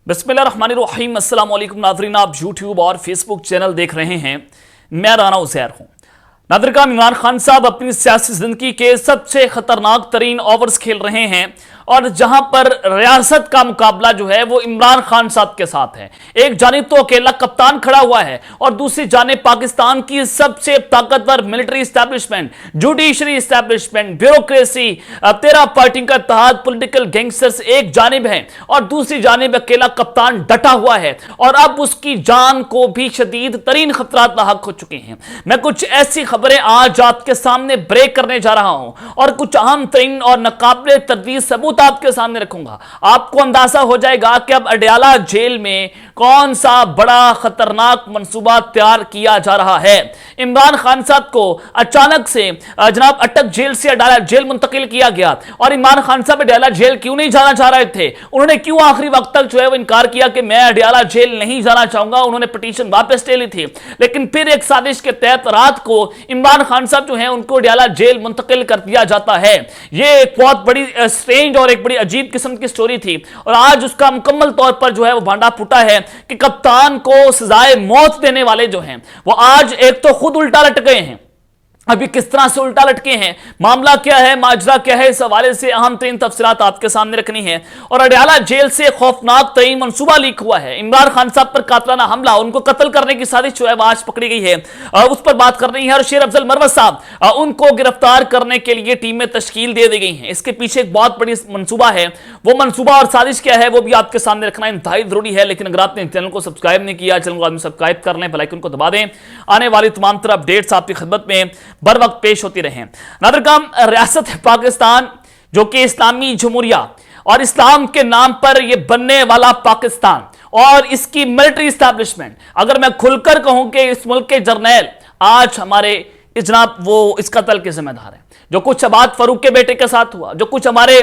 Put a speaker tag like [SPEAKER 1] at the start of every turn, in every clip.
[SPEAKER 1] बिस्मिल्लाहिर्रहमानिर्रहीम। अस्सलाम वालेकुम नाज़रीन, आप यूट्यूब और फेसबुक चैनल देख रहे हैं। मैं राना उज़ैर हूं। नाज़रीन, इमरान खान साहब अपनी सियासी जिंदगी के सबसे खतरनाक तरीन ओवर्स खेल रहे हैं और जहां पर रियासत का मुकाबला जो है वो इमरान खान साहब के साथ है। एक जानिब तो अकेला कप्तान खड़ा हुआ है और दूसरी जानिब पाकिस्तान की सबसे ताकतवर military establishment, judiciary establishment, bureaucracy, 13 party का इत्तेहाद, पॉलिटिकल गैंगस्टर्स एक जानिब है और दूसरी जानिब अकेला कप्तान डटा हुआ है और अब उसकी जान को भी शदीद तरीन खतरात लाहक हो चुके हैं। मैं कुछ ऐसी खबरें आज आपके सामने ब्रेक करने जा रहा हूं और कुछ अहम तरीन और नाकाबिले तर्दीद सबूत आपके सामने रखूंगा। आपको अंदाजा हो जाएगा कि अब अडयाला जेल में कौन सा बड़ा खतरनाक मंसूबा तैयार किया जा रहा है। इमरान खान साहब को अचानक से जनाब अटक जेल से अडयाला जेल मुंतकिल किया गया और इमरान खान साहब अडयाला जेल क्यों नहीं जाना चाह रहे थे? उन्होंने क्यों आखिरी वक्त तक जो है वो इनकार किया कि मैं अडयाला जेल नहीं जाना चाहूंगा? उन्होंने पिटीशन वापस ले ली थी, लेकिन फिर एक साजिश के तहत रात को इमरान खान साहब जो है उनको अडयाला जेल मुंतकिल कर दिया जाता है। यह एक बहुत बड़ी स्ट्रेंज और एक बड़ी अजीब किस्म की स्टोरी थी और आज उसका मुकम्मल तौर पर जो है वो भांडा फूटा है कि कप्तान को सजाए मौत देने वाले जो हैं वो आज एक तो खुद उल्टा लट गए हैं। अभी किस तरह से उल्टा लटके हैं, मामला क्या है, माजरा क्या है, इस हवाले से अहम तरीन तफसीलात आपके सामने रखनी है। और अडयाला जेल से खौफनाक तरीन मंसूबा लीक हुआ है। इमरान खान साहब पर कातलाना हमला, उनको कत्ल करने की साजिश जो है आज पकड़ी गई है, उस पर बात कर रही है। और शेर अफजल मरवत साहब, उनको गिरफ्तार करने के लिए टीमें तश्कील दे दी गई हैं। इसके पीछे एक बहुत बड़ी मंसूबा है। वो मंसूबा और साजिश क्या है वो भी आपके सामने रखना इंतहाई जरूरी है। लेकिन अगर आपने चैनल को सब्सक्राइब नहीं किया, चैनल को सब्सक्राइब कर लें, बेल आइकन को दबा दें। आने वाली तमाम तरह अपडेट्स आपकी खिदमत में बर वक्त पेश होती रहे। नाज़रीन, रियासत है पाकिस्तान जो कि इस्लामी जमहूरिया और इस्लाम के नाम पर यह बनने वाला पाकिस्तान और इसकी मिलिट्री इस्टेब्लिशमेंट, अगर मैं खुलकर कहूं कि इस मुल्क के जर्नैल आज हमारे जनाब वो इस कत्ल के जिम्मेदार हैं। जो कुछ अबाद फरूक के बेटे के साथ हुआ, जो कुछ हमारे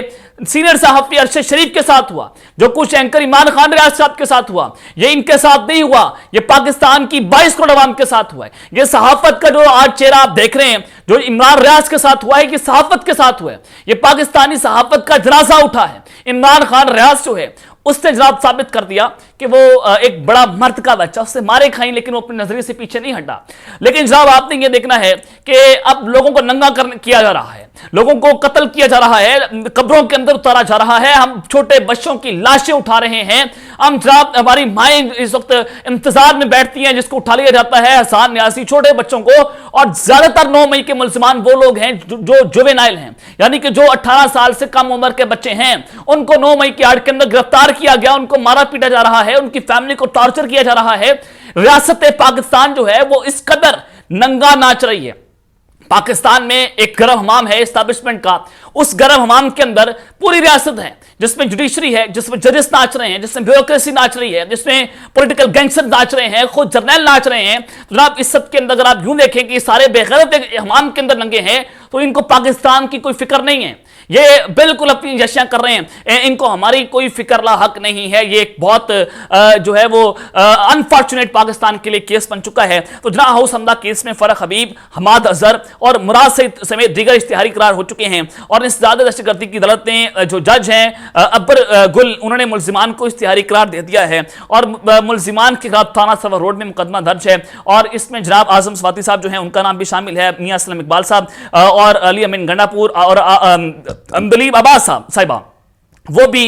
[SPEAKER 1] सीनियर सहाफी अरशद शरीफ के साथ हुआ, जो कुछ एंकर इमरान खान रियाज साहब के साथ हुआ, ये इनके साथ नहीं हुआ, ये पाकिस्तान की 22 करोड़ अवाम के साथ हुआ है। ये सहाफत का जो आज चेहरा आप देख रहे हैं जो इमरान रियाज के साथ हुआ है, ये सहाफत के साथ हुआ है। ये पाकिस्तानी सहाफत का जनाजा उठा है। इमरान खान रियाज जो है उसने जनाब साबित कर दिया कि वो एक बड़ा मर्द का बच्चा, उससे मारे खाई लेकिन वो अपने नजरिए से पीछे नहीं हटा। लेकिन जनाब आपने ये देखना है कि अब लोगों को नंगा किया जा रहा है, लोगों को कत्ल किया जा रहा है, कब्रों के अंदर उतारा जा रहा है, हम छोटे बच्चों की लाशें उठा रहे हैं। हम जनाब हमारी माएँ इस वक्त इंतजार में बैठती हैं जिसको उठा लिया जाता है, हसान न्यासी, छोटे बच्चों को। और ज्यादातर 9 मई के मुल्जिमान वो लोग हैं जो जुवेनाइल हैं, यानी कि जो 18 साल से कम उम्र के बच्चे हैं, उनको 9 मई की आड़ के अंदर गिरफ्तार किया गया, उनको मारा पीटा जा रहा है, उनकी फैमिली को टॉर्चर किया जा रहा है। रियासत पाकिस्तान जो है वो इस कदर नंगा नाच रही है। पाकिस्तान में एक गरम हमाम है एस्टैब्लिशमेंट का, उस गरम हमाम के अंदर पूरी रियासत है जिसमें जुडिशरी है, जिसमें जजेस नाच रहे हैं, जिसमें ब्यूरोक्रेसी नाच रही है, जिसमें पॉलिटिकल गैंगस्टर नाच रहे हैं, खुद जर्नैल नाच रहे हैं। तो जनाब इस सब के अंदर अगर आप यूं देखें कि सारे बेगैरत हमाम के अंदर नंगे हैं तो इनको पाकिस्तान की कोई फिक्र नहीं है। ये बिल्कुल अपनी जशियां कर रहे हैं, इनको हमारी कोई फिक्र लाहक नहीं है। ये एक बहुत जो है वो अनफॉर्चुनेट पाकिस्तान के लिए केस बन चुका है। तो जना हाउस हमला केस में फरक हबीब, हमाद अजहर और मुराद समेत दीगर इश्तिहारी करार हो चुके हैं और इस ज्यादा दहशतगर्दी की अदालत ने जो जज हैं अकबर गुल, उन्होंने मुल्जिमान को इश्तिहारी करार दे दिया है और मुल्जिमान के खिलाफ थाना सवर रोड में मुकदमा दर्ज है। और इसमें जनाब आजम स्वाति साहब जो है उनका नाम भी शामिल है, मियां असलम इकबाल साहब और अली अमीन गंडापुर और अंदलीब अब्बास साहिबा, वो भी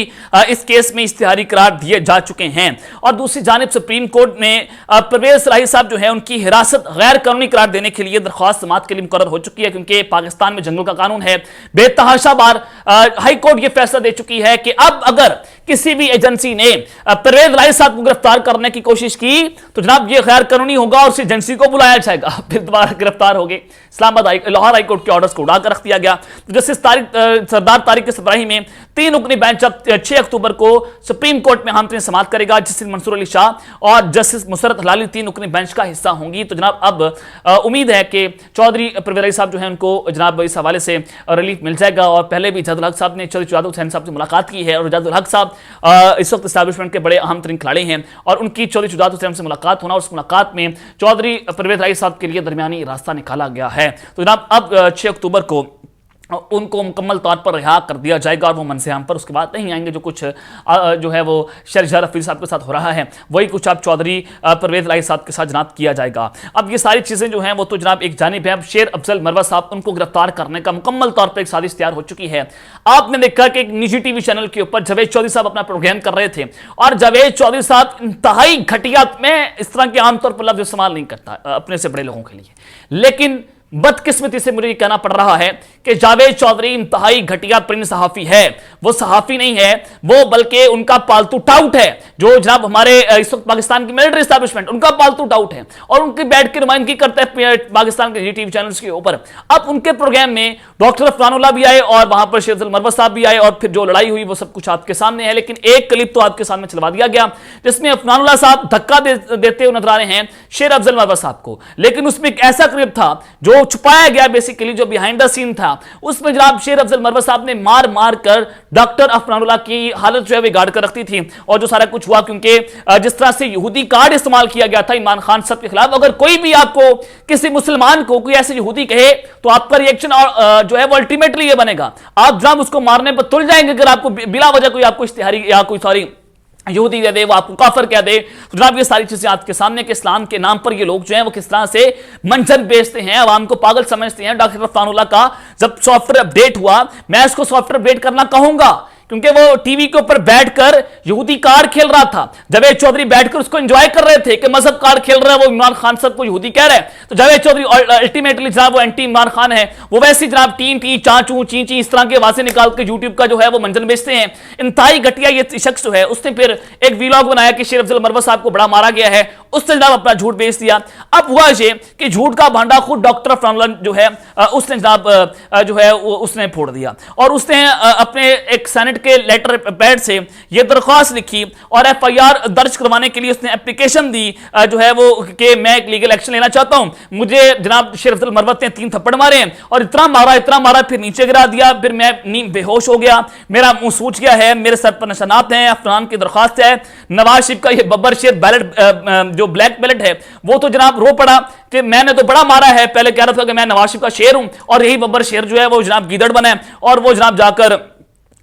[SPEAKER 1] इस केस में इश्तिहारी करार दिए जा चुके हैं। और दूसरी जानिब सुप्रीम कोर्ट ने परवेज सलाही साहब जो है उनकी हिरासत गैर कानूनी करार देने के लिए दरख्वास्त समाअत के लिए मुकर्रर हो चुकी है, क्योंकि पाकिस्तान में जंगल का कानून है। बेतहाशा बार हाई कोर्ट ये फैसला दे चुकी है कि अब अगर किसी भी एजेंसी ने परवेज सलाही साहब को गिरफ्तार करने की कोशिश की तो जनाब ये गैर कानूनी होगा और उस एजेंसी को बुलाया जाएगा, फिर दोबारा गिरफ्तार हो गए। लाहौर हाई कोर्ट के ऑर्डर्स को उड़ाकर रख दिया गया। तो जस्टिस सरदार तारिक सब्राही में 3 रुकनी बेंच अब 6 अक्टूबर को सुप्रीम कोर्ट में हम समाअत करेगा। जस्टिस मंसूर अली शाह और जस्टिस मुसरत हलाली 3 रुकनी बेंच का हिस्सा होंगी। तो जनाब अब उम्मीद है कि चौधरी परवेज अली साहब जो है उनको जनाब इस हवाले से रिलीफ मिल जाएगा। और पहले भी इजाजुल हक साहब ने चौधरी शुजात हुसैन साहब से मुलाकात की है और इजाजुल हक साहब इस वक्त एस्टैब्लिशमेंट के बड़े अहम तरीन खिलाड़ी हैं और उनकी चौधरी शुजात हुसैन से मुलाकात होना और उस मुलाकात में चौधरी परवेज अली साहब के लिए दरमियानी रास्ता निकाला गया है। तो जनाब अब 6 अक्टूबर को उनको मुकम्मल तौर पर रिहा कर दिया जाएगा और वो मनसे-आम पर उसके बाद नहीं आएंगे। जो कुछ जो है वो शहजाद रफीक साहब के साथ हो रहा है वही कुछ अब चौधरी परवेज इलाही साहब के साथ जनाब किया जाएगा। अब ये सारी चीज़ें जो हैं वो तो जनाब एक जानिब है। अब शेर अफजल मरवत साहब उनको गिरफ्तार करने का मुकम्मल तौर पर एक साजिश तैयार हो चुकी है। आपने देखा कि एक निजी टीवी चैनल के ऊपर जावेद चौधरी साहब अपना प्रोग्राम कर रहे थे और जावेद चौधरी साहब इंतहाई घटिया, मैं इस तरह के आमतौर पर लफ्ज इस्तेमाल नहीं करता अपने से बड़े लोगों के लिए, लेकिन बदकिस्मती से मुझे ये कहना पड़ रहा है कि जावेद चौधरी इंतहाई घटिया प्रिंट सहाफी है। वो सहाफी नहीं है, वो बल्कि उनका पालतू टाउट है। जो जनाब हमारे इस वक्त पाकिस्तान की मिलिट्री एस्टैब्लिशमेंट उनका पालतू टाउट है और उनकी बैठ के नुमाइंदगी करते हैं पाकिस्तान के टीवी चैनल्स के ऊपर। अब उनके प्रोग्राम में डॉक्टर अफरानुल्लाह भी आए और वहां पर शेर अफजल मरवत साहब भी आए और फिर जो लड़ाई हुई वो सब कुछ आपके सामने है। लेकिन एक क्लिप तो आपके सामने चलवा दिया गया जिसमें अफरानुल्लाह साहब धक्का देते हुए नजर आ रहे हैं शेर अफजल मरवत साहब को, लेकिन उसमें एक ऐसा क्लिप था जो छुपाया गया, बेसिकली जो बिहाइंड द सीन था उसमें जनाब शेर अफजल मरवत साहब ने मार मार कर डॉक्टर अफरानुल्लाह की हालत जो है बिगाड़ कर रखती थी। और जो सारा कुछ हुआ, क्योंकि जिस तरह से यहूदी कार्ड इस्तेमाल किया गया था इमरान खान साहब के खिलाफ, अगर कोई भी आपको किसी मुसलमान को कोई ऐसे यहूदी कहे तो आपका रिएक्शन जो है वो अल्टीमेटली ये बनेगा, आप जनाब उसको मारने पर तुल जाएंगे अगर आपको बिला वजह कोई आपको इश्तिहारी या कोई सॉरी यहूदी दे दे, वो आपको काफर कह दे। तो जनाब ये सारी चीजें आपके सामने के इस्लाम के नाम पर ये लोग जो हैं वो किस तरह से मंजर बेचते हैं, आवाम को पागल समझते हैं। डॉक्टर अफरानुल्लाह का जब सॉफ्टवेयर अपडेट हुआ, मैं इसको सॉफ्टवेयर अपडेट करना कहूंगा क्योंकि वो टीवी के ऊपर बैठकर यहूदी कार्ड खेल रहा था। जावेद चौधरी बैठकर उसको एंजॉय कर रहे थे कि मजहब कार्ड खेल रहा है, वो इमरान खान साहब को यहूदी कह रहे हैं। तो जावेद चौधरी अल्टीमेटली जनाब वो एंटी इमरान खान है, वो वैसे जनाब टीन टी चाचू ची ची इस तरह के वासे निकाल के यूट्यूब का जो है वो मंजर बेचते हैं। इंतहाई घटिया ये शख्स जो है उसने फिर एक वीलॉग बनाया कि शेर अफजल मरवत साहब को बड़ा मारा गया है, उसने जनाब अपना झूठ बेच दिया। अब हुआ ये कि झूठ का भांडा खुद डॉक्टर अफरानुल्लाह जो है उसने जनाब जो है उसने फोड़ दिया और उसने अपने एक सेनेट के लेटर पैड से ये दरख्वास्त लिखी और एफआईआर दर्ज करवाने के लिए उसने एप्लीकेशन दी जो है वो कि मैं एक लीगल एक्शन लेना चाहता हूं, मुझे जनाब शेर अफजल मरवत ने 3 थप्पड़ मारे और इतना मारा फिर नीचे गिरा दिया, फिर मैं नींद बेहोश हो गया, मेरा मुंह सूज गया है, मेरे सर पर निशानात हैं, अफरान की दरख्वास्त है। नवाज शरीफ का ये बब्बर शेर बैलेट जो ब्लैक बैलेट है वो तो जनाब रो पड़ा कि मैंने तो बड़ा मारा है, पहले कह रहा था कि मैं नवाज शरीफ का शेर हूं और यही बब्बर शेर जो है वो जनाब गीदड़ बना है और वो जनाब जाकर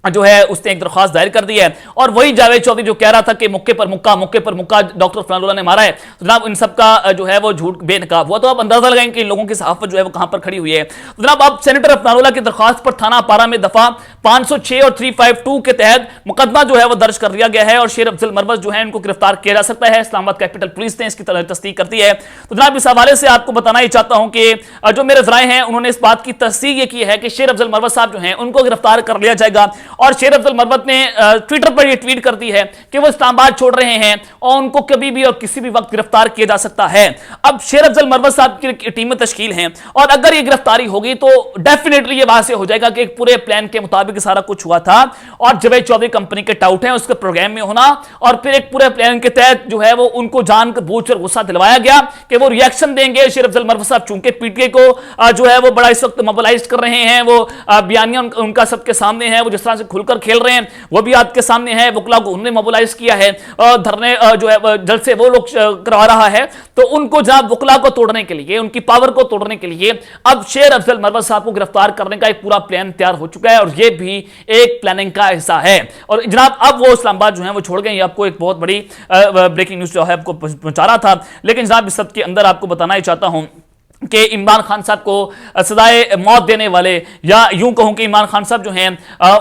[SPEAKER 1] जो है उसने एक दरख्वास्त दायर कर दी है। और वही जावेद चौधरी जो कह रहा था कि मुक्के पर मुक्का डॉक्टर अफरानुल्लाह ने मारा है। तो जनाब इन सब का जो है वो झूठ बेनकाब हुआ। तो आप अंदाजा लगाएंगे कि इन लोगों की सहाफत जो है वो कहां पर खड़ी हुई है। तो जनाब अब सेनेटर अफरानुल्लाह की दरख्वास्त पर थाना पारा में दफा 506 और 352 के तहत मुकदमा जो है वो दर्ज कर दिया गया है और शेर अफजल मरवत जो है इनको गिरफ्तार किया जा सकता है। इस्लामाबाद कैपिटल पुलिस ने इसकी तस्दीक करती है। तो जनाब इस हवाले से आपको बताना ही चाहता हूं कि जो मेरे जराए हैं उन्होंने इस बात की तस्दीक ये की है कि शेर अफजल मरवत साहब जो हैं उनको गिरफ्तार कर लिया जाएगा। और शेर अफजल मरवत ने ट्विटर पर यह ट्वीट कर दी है कि वो इस्लामाबाद छोड़ रहे हैं और उनको कभी भी और किसी भी वक्त गिरफ्तार किया जा सकता है। अब शेर अफजल मरवत साहब की टीम में तश्कील है और अगर ये गिरफ्तारी होगी तो डेफिनेटली ये वाज़ेह हो जाएगा कि एक पूरे प्लान के मुताबिक सारा कुछ हुआ था और जावेद चौधरी कंपनी के टाउट हैं उसके प्रोग्राम में होना और फिर एक पूरे प्लान के तहत जो है वो उनको जानकर बूझकर गुस्सा दिलवाया गया कि वो रिएक्शन देंगे। शेर अफजल मरवत साहब चूंकि पीटीआई को जो है वो बड़ा इस वक्त मोबिलाइज कर रहे हैं, वो बयानियां उनका सबके सामने है, वो जिस तरह से खुलकर खेल रहे हैं वो भी आपके सामने है। वकला को उन्होंने मोबिलाइज किया है और धरने जो है जलसे वो लोग करवा रहा है। तो उनको जनाब वकला को तोड़ने के लिए, उनकी पावर को तोड़ने के लिए अब शेर अफजल मरवत साहब को गिरफ्तार करने का एक पूरा प्लान तैयार हो चुका है और ये भी एक प्लानिंग का हिस्सा है। और जनाब अब वो इस्लामाबाद जो है वो छोड़ गए। ये आपको एक बहुत बड़ी ब्रेकिंग न्यूज जो है आपको पहुंचा रहा था। लेकिन जनाब इस सब के अंदर आपको बताना ही चाहता हूं कि इमरान खान साहब को सजाए मौत देने वाले, या यूं कहूं कि इमरान खान साहब जो हैं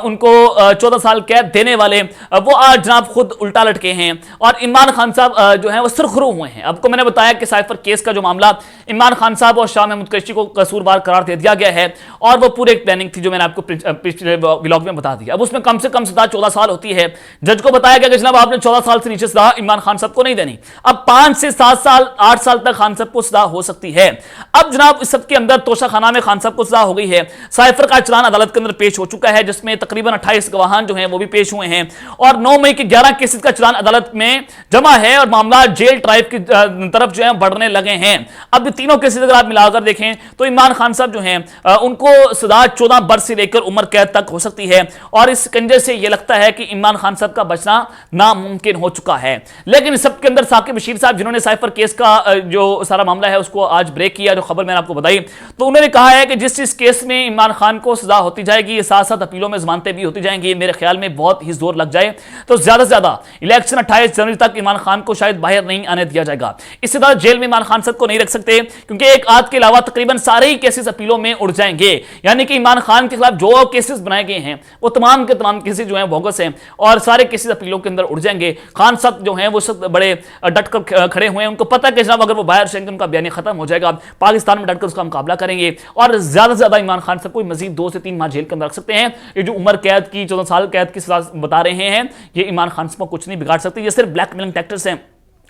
[SPEAKER 1] उनको 14 साल कैद देने वाले, वो आज जनाब खुद उल्टा लटके हैं और इमरान खान साहब जो हैं वो सुरखरू हुए हैं। आपको मैंने बताया कि साइफर केस का जो मामला इमरान खान साहब और शाह महमूद कुरैशी को कसूरवार करार दे दिया गया है और वो पूरी एक प्लानिंग थी जो मैंने आपको पिछले व्लॉग में बता दी। अब उसमें कम से कम सजा 14 साल होती है। जज को बताया गया कि जनाब आपने 14 साल से नीचे सजा इमरान खान साहब को नहीं देनी, अब 5 से 7 साल 8 साल तक खान साहब को सजा हो सकती है। अब जनाब इस सब के अंदर तोशाखाना में खान साहब को सजा हो गई है। साइफर का चलान अदालत के अंदर पेश हो चुका है जिसमें तकरीबन 28 गवाहान जो हैं वो भी पेश हुए हैं और 9 मई के 11 केसेस का चलान अदालत में जमा है और मामला जेल ट्राइब की तरफ जो है बढ़ने लगे हैं। अब तीनों केसेस अगर आप मिलाकर देखें तो इमरान खान साहब जो हैं उनको सजा 14 बरस से लेकर उम्र कैद तक हो सकती है और इस कंजे से यह लगता है कि इमरान खान साहब का बचना नामुमकिन हो चुका है। लेकिन इस सब के अंदर साकिब बशीर साहब जिन्होंने साइफर केस का जो सारा मामला है उसको आज ब्रेक किया, जो खबर मैंने आपको बताई, तो उन्होंने कहा है कि जिस केस में इमरान खान को सजा होती जाएगी, साथ साथ अपीलों में जमानतें भी होती जाएंगी, मेरे ख्याल में बहुत ही जोर लग जाए तो ज्यादा से ज्यादा इलेक्शन 28 जनवरी तक इमरान खान को शायद बाहर नहीं आने दिया जाएगा। इससे ज्यादा जेल में इमरान खान साहब को नहीं रख सकते, क्योंकि एक आध के अलावा तकरीबन सारे ही केसेस अपीलों में उड़ जाएंगे। यानी कि इमरान खान के खिलाफ जो केसेस बनाए गए हैं वो तमाम के तमाम केसेस जो हैं बोगस हैं और सारे केसेस अपीलों के अंदर उड़ जाएंगे। खान साहब जो हैं वो सब बड़े डटकर खड़े हुए हैं, उनको पता है कि जनाब अगर वो बाहर जाएंगे उनका बयान खत्म हो जाएगा, पाकिस्तान में डटकर उसका मुकाबला करेंगे और ज्यादा से ज्यादा इमरान खान साहब को मजीद 2 से 3 माह जेल के अंदर रख सकते हैं। ये जो उम्र कैद की 14 साल कैद की सजा बता रहे हैं, ये इमरान खान साहब को कुछ नहीं बिगाड़ सकते। ये सिर्फ ब्लैकमेलिंग टैक्टिक्स हैं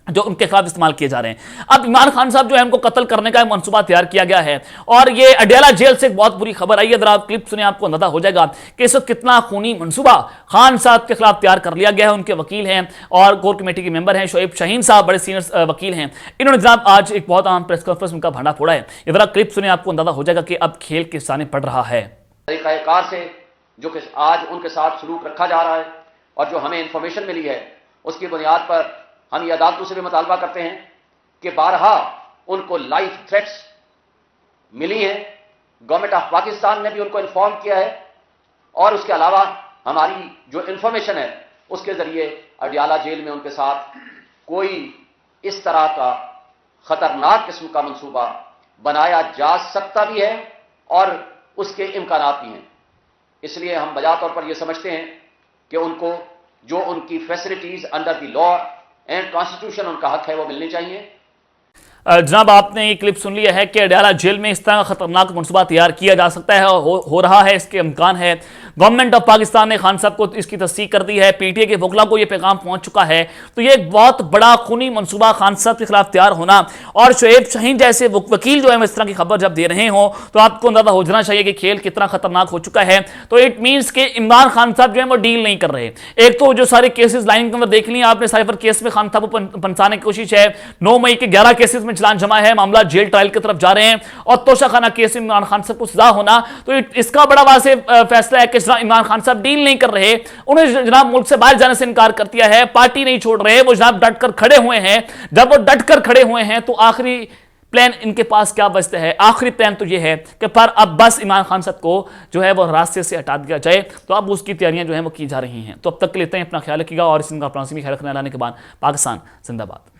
[SPEAKER 1] जो उनके खिलाफ इस्तेमाल किए जा रहे हैं। अब इमरान खान साहब जो है उनको कत्ल करने का मंसूबा तैयार किया गया है और ये अडयाला जेल से एक बहुत बुरी खबर आई है। अगर आप क्लिप सुने आपको अंदाजा हो जाएगा कि इस वक्त कितना खूनी मंसूबा खान साहब के खिलाफ तैयार कर लिया गया है। उनके वकील हैं और कोर कमेटी के मेंबर हैं शोएब शाहीन साहब, बड़े सीनियर वकील हैं। इन्होंने जनाब आज एक बहुत अहम प्रेस कॉन्फ्रेंस उनका भांडा फोड़ा है। जरा क्लिप सुने आपको अंदाजा हो जाएगा कि अब खेल किस सामने पड़ रहा है।
[SPEAKER 2] तरीकाकार से जो कि आज उनके साथ सलूक रखा जा रहा है और जो हमें इंफॉर्मेशन मिली है उसकी बुनियाद पर हम ये अदालतों से भी मुतालबा करते हैं कि बारहा उनको लाइफ थ्रेट्स मिली हैं। गवर्नमेंट ऑफ पाकिस्तान ने भी उनको इन्फॉर्म किया है और उसके अलावा हमारी जो इंफॉर्मेशन है उसके जरिए अडयाला जेल में उनके साथ कोई इस तरह का खतरनाक किस्म का मंसूबा बनाया जा सकता भी है और उसके इम्कानात भी हैं। इसलिए हम बजा तौर पर यह समझते हैं कि उनको जो उनकी facilities under the law and constitution उनका हक है वो मिलनी चाहिए।
[SPEAKER 1] जनाब आपने ये क्लिप सुन लिया है कि अडयाला जेल में इस तरह का खतरनाक मनसूबा तैयार किया जा सकता है, हो रहा है, इसके इम्कान है। गवर्नमेंट ऑफ पाकिस्तान ने खान साहब को इसकी तस्दीक कर दी है, पीटीए के वकला को यह पैगाम पहुंच चुका है। तो ये एक बहुत बड़ा खूनी मनसूबा खान साहब के खिलाफ तैयार होना और शोएब शाहीन जैसे वकील जो है इस तरह की खबर जब दे रहे हो तो आपको अंदाजा हो जाना चाहिए कि खेल कितना खतरनाक हो चुका है। तो इट मीन्स कि इमरान खान साहब जो है वो डील नहीं कर रहे। एक तो जो सारे केसेस लाइन के अंदर देख लिए आपने, साइफर केस में खान साहब को पंचाने की कोशिश है, 9 मई के 11 केसेस में चलान जमा है, मामला जेल ट्रायल की तरफ जा रहे हैं और तोशाखाना केस में इमरान खान साहब को सजा होना। तो इसका बड़ा वाज़ेह फैसला है कि इमरान खान साहब डील नहीं कर रहे, उन्हें जनाब मुल्क से बाहर जाने से इनकार कर दिया है, पार्टी नहीं छोड़ रहे, वो जनाब डट कर खड़े हुए हैं। जब वो डट कर खड़े हुए हैं तो आखिरी प्लान इनके पास क्या बचता है? आखिरी प्लान तो ये है कि पर अब बस इमरान खान साहब को जो है वो रास्ते से हटा दिया जाए। तो अब उसकी तैयारियां जो है वो की जा रही हैं। तो अब तक के लिए इतना ही, अपना ख्याल रखिएगा और इस दिन का अपना ख्याल रखने लाने के बाद पाकिस्तान जिंदाबाद।